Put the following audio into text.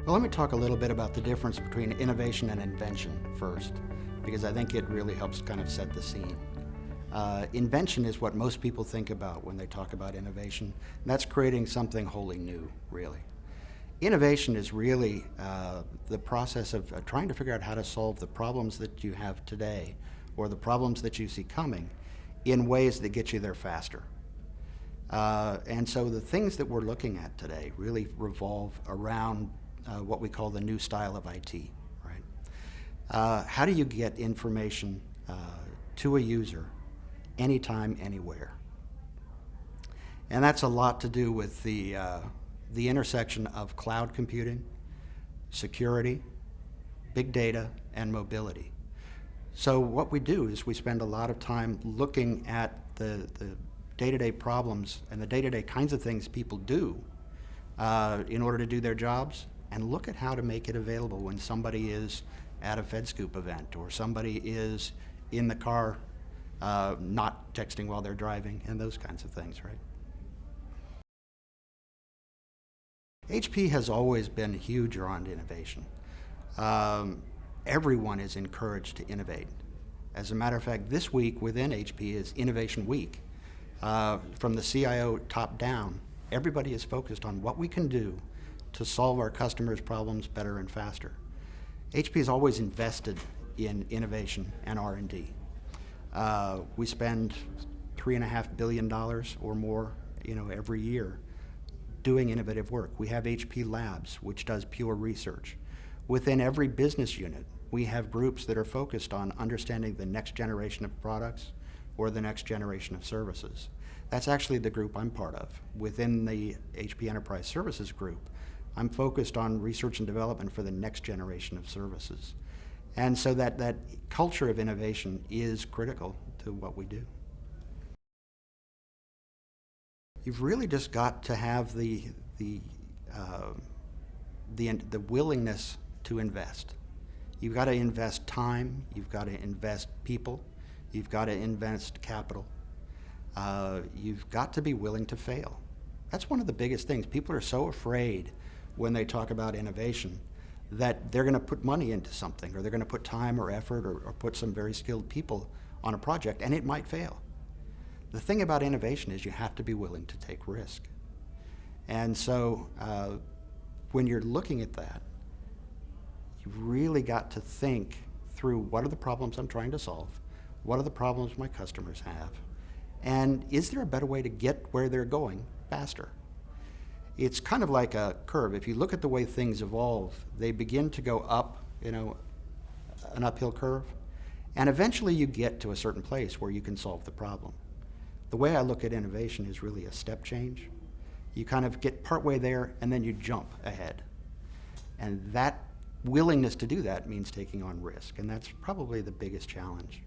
Well, let me talk a little bit about the difference between innovation and invention first, because I think it really helps kind of set the scene. Invention is what most people think about when they talk about innovation, and that's creating something wholly new, really. Innovation is really the process of trying to figure out how to solve the problems that you have today or the problems that you see coming in ways that get you there faster. And so the things that we're looking at today really revolve around what we call the new style of IT, right? How do you get information to a user anytime, anywhere? And that's a lot to do with the intersection of cloud computing, security, big data, and mobility. So what we do is we spend a lot of time looking at the day-to-day problems and the day-to-day kinds of things people do in order to do their jobs, and look at how to make it available when somebody is at a FedScoop event or somebody is in the car not texting while they're driving, and those kinds of things, right? HP has always been huge around innovation. Everyone is encouraged to innovate. As a matter of fact, this week within HP is Innovation Week. From the CIO top down, everybody is focused on what we can do to solve our customers' problems better and faster. HP has always invested in innovation and R&D. We spend $3.5 billion or more, every year doing innovative work. We have HP Labs, which does pure research. Within every business unit, we have groups that are focused on understanding the next generation of products or the next generation of services. That's actually the group I'm part of. Within the HP Enterprise Services group, I'm focused on research and development for the next generation of services. And so that culture of innovation is critical to what we do. You've really just got to have the willingness to invest. You've got to invest time, you've got to invest people, you've got to invest capital. You've got to be willing to fail. That's one of the biggest things. People are so afraid when they talk about innovation that they're going to put money into something, or they're going to put time or effort or put some very skilled people on a project, and it might fail. The thing about innovation is you have to be willing to take risk. And so when you're looking at that, you've really got to think through, what are the problems I'm trying to solve? What are the problems my customers have? And is there a better way to get where they're going faster? It's kind of like a curve. If you look at the way things evolve, they begin to go up, an uphill curve, and eventually you get to a certain place where you can solve the problem. The way I look at innovation is really a step change. You kind of get partway there, and then you jump ahead. And that willingness to do that means taking on risk, and that's probably the biggest challenge.